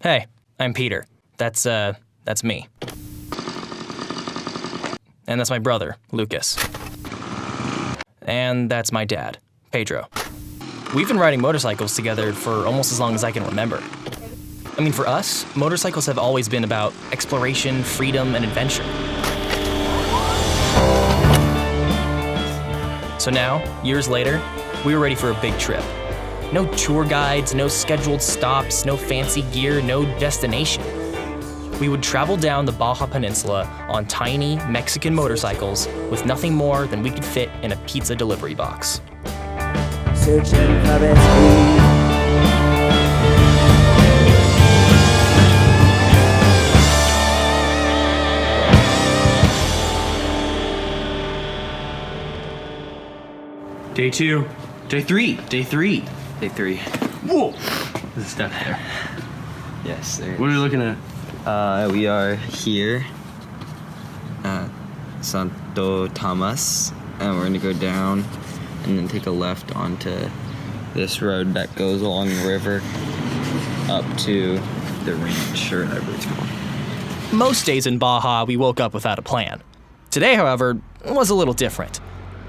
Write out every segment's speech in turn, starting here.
Hey, I'm Peter. That's me. And that's my brother, Lucas. And that's my dad, Pedro. We've been riding motorcycles together for almost as long as I can remember. I mean, for us, motorcycles have always been about exploration, freedom, and adventure. So now, years later, we were ready for a big trip. No tour guides, no scheduled stops, no fancy gear, no destination. We would travel down the Baja Peninsula on tiny Mexican motorcycles with nothing more than we could fit in a pizza delivery box. Searching for this weed. Day 2. Day 3. Day 3. Day 3. Whoa! This is down there. Yes, there. What are we looking at? We are here at Santo Tomas, and we're gonna go down and then take a left onto this road that goes along the river up to the ranch, or whatever it's called. Most days in Baja, we woke up without a plan. Today, however, was a little different.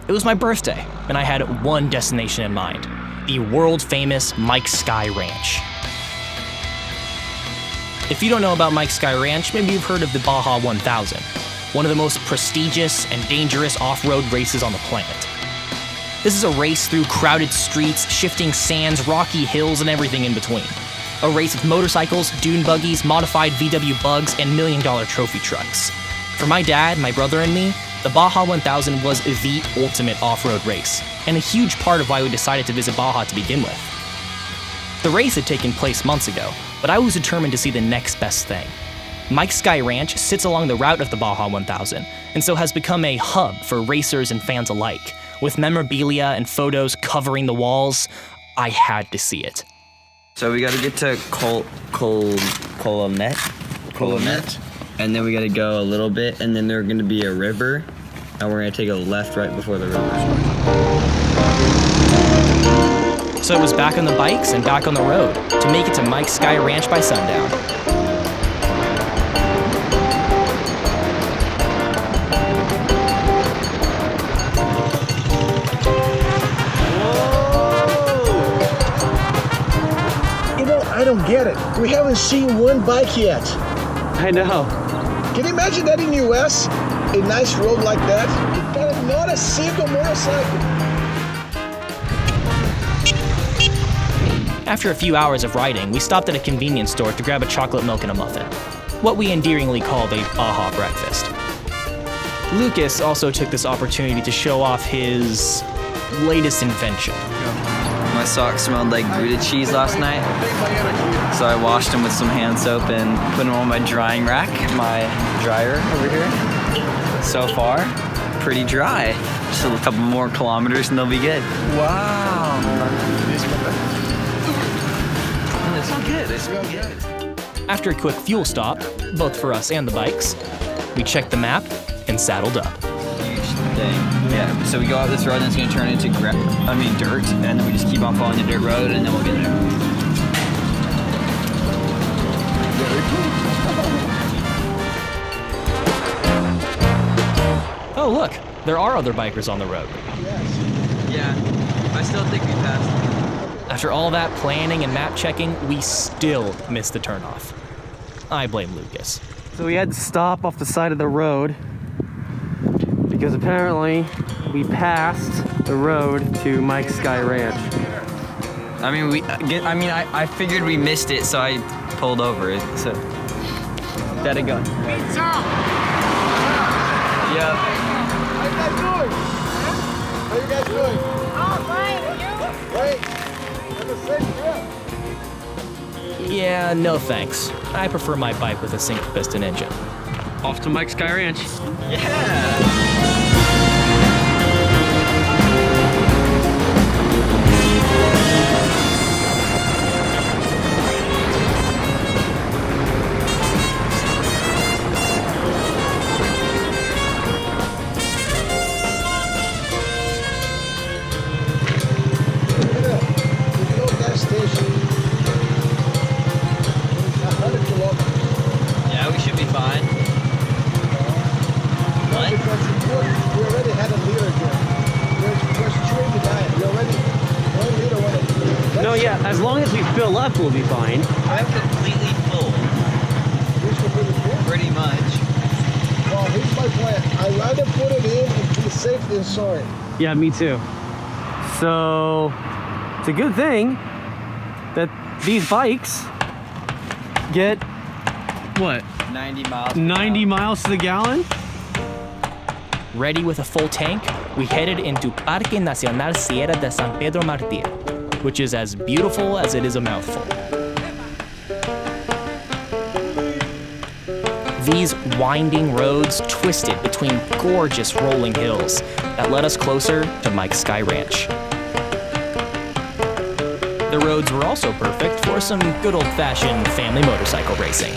It was my birthday, and I had one destination in mind, the world-famous Mike's Sky Ranch. If you don't know about Mike's Sky Ranch, maybe you've heard of the Baja 1000, one of the most prestigious and dangerous off-road races on the planet. This is a race through crowded streets, shifting sands, rocky hills, and everything in between. A race with motorcycles, dune buggies, modified VW bugs, and million-dollar trophy trucks. For my dad, my brother, and me, the Baja 1000 was the ultimate off-road race, and a huge part of why we decided to visit Baja to begin with. The race had taken place months ago, but I was determined to see the next best thing. Mike's Sky Ranch sits along the route of the Baja 1000, and so has become a hub for racers and fans alike. With memorabilia and photos covering the walls, I had to see it. So we gotta get to Colamet, and then we gotta go a little bit, and then there's gonna be a river, and we're gonna take a left right before the river starts. So it was back on the bikes and back on the road to make it to Mike's Sky Ranch by sundown. You know, I don't get it. We haven't seen one bike yet. I know. Can you imagine that in the US? A nice road like that? Not a single motorcycle. After a few hours of riding, we stopped at a convenience store to grab a chocolate milk and a muffin. What we endearingly called a Baja breakfast. Lucas also took this opportunity to show off his latest invention. My socks smelled like Gouda cheese last night, so I washed them with some hand soap and put them on my drying rack, my dryer over here. So far, pretty dry. Just a couple more kilometers and they'll be good. Wow. It's good, it's really good. After a quick fuel stop, both for us and the bikes, we checked the map and saddled up. Huge thing. Yeah, so we go out this road and it's gonna turn into dirt, and then we just keep on following the dirt road and then we'll get there. Oh look, there are other bikers on the road. Yeah, I still think we passed them. After all that planning and map checking, we still missed the turnoff. I blame Lucas. So we had to stop off the side of the road because apparently we passed the road to Mike's Sky Ranch. I figured we missed it, so I pulled over it. So that it go. Pizza! Yeah. How you guys doing? How you guys doing? Oh, fine, and you? Great. Have a safe trip. Yeah, no thanks. I prefer my bike with a single piston engine. Off to Mike's Sky Ranch. Yeah. Look at that. There's no gas station. No, yeah, as long as we fill up, we'll be fine. I'm completely full. Pretty much. Well, here's my plan. I'd rather put it in and be safe than sorry. Yeah, me too. So, it's a good thing that these bikes get, what? 90 miles. 90 miles to the gallon? Ready with a full tank, we headed into Parque Nacional Sierra de San Pedro Martir, which is as beautiful as it is a mouthful. These winding roads twisted between gorgeous rolling hills that led us closer to Mike's Sky Ranch. The roads were also perfect for some good old-fashioned family motorcycle racing.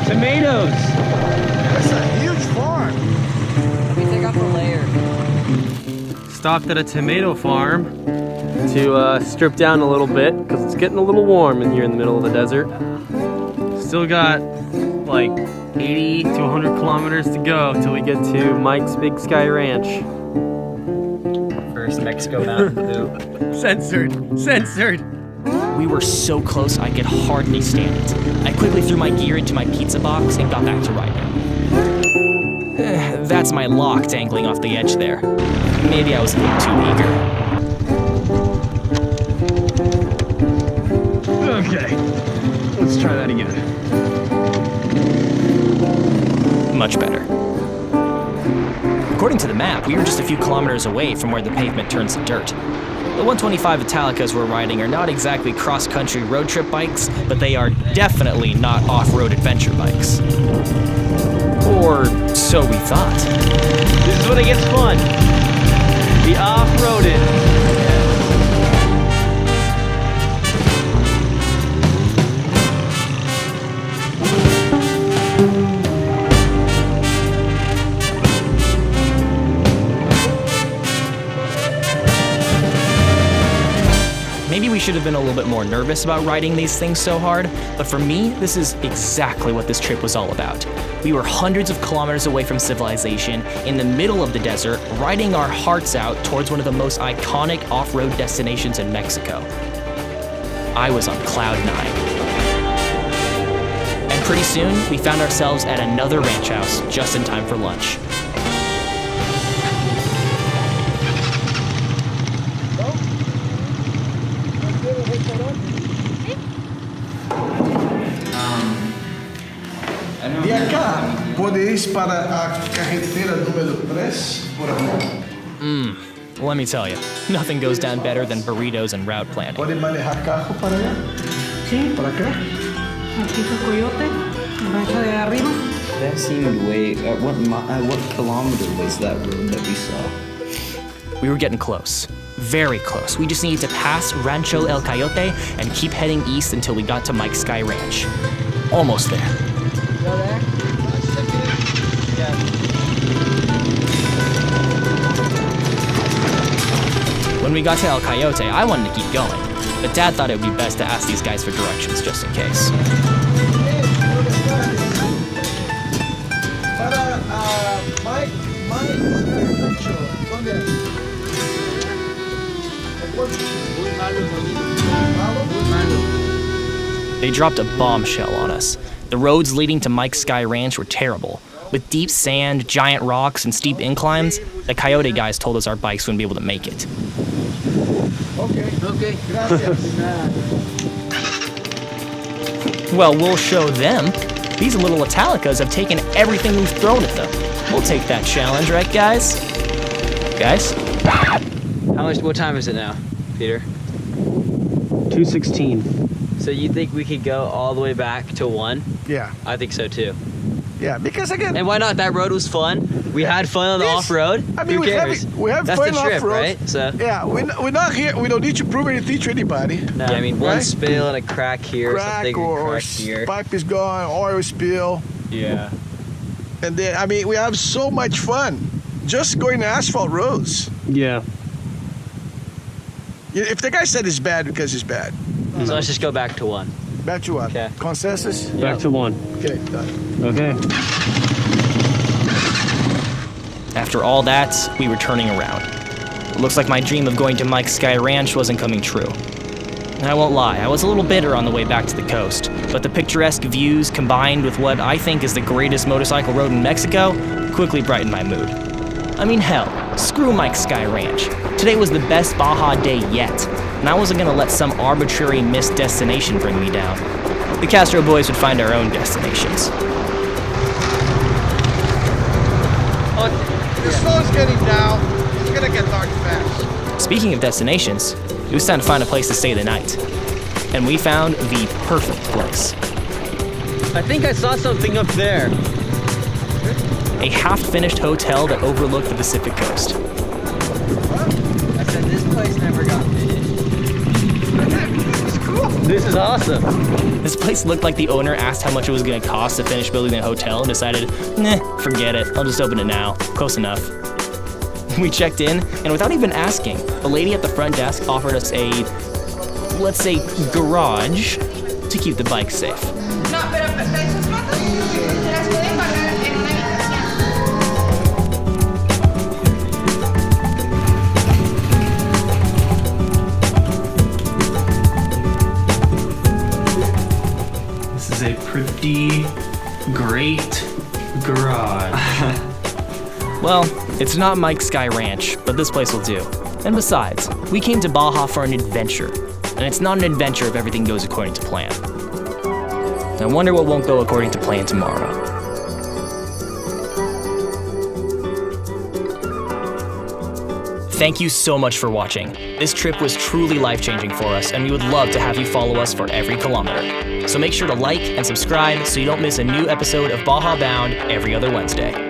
Tomatoes. That's a huge farm. Let me take off a layer. Stopped at a tomato farm to strip down a little bit because it's getting a little warm in here in the middle of the desert. Still got like 80 to 100 kilometers to go till we get to Mike's Big Sky Ranch. First Mexico Mountain Dew. Censored. We were so close I could hardly stand it. I quickly threw my gear into my pizza box and got back to riding. That's my lock dangling off the edge there. Maybe I was a little too eager. Okay, let's try that again. Much better. According to the map, we were just a few kilometers away from where the pavement turns to dirt. The 125 Italicas we're riding are not exactly cross-country road trip bikes, but they are definitely not off-road adventure bikes. Or so we thought. This is when it gets fun. The off-roaded. Maybe we should have been a little bit more nervous about riding these things so hard, but for me, this is exactly what this trip was all about. We were hundreds of kilometers away from civilization, in the middle of the desert, riding our hearts out towards one of the most iconic off-road destinations in Mexico. I was on cloud 9. And pretty soon, we found ourselves at another ranch house just in time for lunch. De acá, podéis para a carretera número 3, por amor. Let me tell you, nothing goes down better than burritos and route planning. Pode manejar carro para allá? Sí, Para acá? aquí está Coyote, el rancho de arriba. That seemed way. What kilometer was that road that we saw? We were getting close. Very close. We just needed to pass Rancho El Coyote and keep heading east until we got to Mike's Sky Ranch. Almost there. Go there? Yeah. When we got to El Coyote, I wanted to keep going, but Dad thought it would be best to ask these guys for directions just in case. Para Mike Rancho. ¿Dónde? They dropped a bombshell on us. The roads leading to Mike's Sky Ranch were terrible. With deep sand, giant rocks, and steep inclines, the Coyote guys told us our bikes wouldn't be able to make it. Okay. Gracias. Well, we'll show them. These little Italicas have taken everything we've thrown at them. We'll take that challenge, right, guys? Guys? How much? What time is it now, Peter? 2:16. So you think we could go all the way back to 1? Yeah. I think so too. Yeah, because again, And why not? That road was fun. We had fun on the off-road. I mean, Who we cares? have That's fun the trip, off-road. right? So Yeah, we're not here. We don't need to prove anything to anybody. yeah, I mean, one Right? spill and a crack here, Crack something or crack here. pipe is gone, oil spill, Yeah. and then I mean, we have so much fun just going to asphalt roads. Yeah. If the guy said it's bad because it's bad, So let's just go back to one. back to what? Okay. Consensus? Back to 1. Okay, done. Okay. After all that, we were turning around. It looks like my dream of going to Mike's Sky Ranch wasn't coming true. And I won't lie, I was a little bitter on the way back to the coast, but the picturesque views combined with what I think is the greatest motorcycle road in Mexico quickly brightened my mood. I mean, hell, screw Mike's Sky Ranch. Today was the best Baja day yet, and I wasn't gonna let some arbitrary missed destination bring me down. The Castro boys would find our own destinations. The sun's getting down. It's gonna get dark fast. Speaking of destinations, it was time to find a place to stay the night. And we found the perfect place. I think I saw something up there. A half-finished hotel that overlooked the Pacific coast. I said this place never got finished. This is awesome. This place looked like the owner asked how much it was gonna cost to finish building the hotel and decided, nah, forget it, I'll just open it now. Close enough. We checked in, and without even asking, the lady at the front desk offered us a, let's say, garage to keep the bike safe. No, pero esas motos se las pueden pagar en una habitación. This is a pretty great garage. Well, it's not Mike's Sky Ranch, but this place will do. And besides, we came to Baja for an adventure, and it's not an adventure if everything goes according to plan. I wonder what won't go according to plan tomorrow. Thank you so much for watching. This trip was truly life-changing for us, and we would love to have you follow us for every kilometer. So make sure to like and subscribe so you don't miss a new episode of Baja Bound every other Wednesday.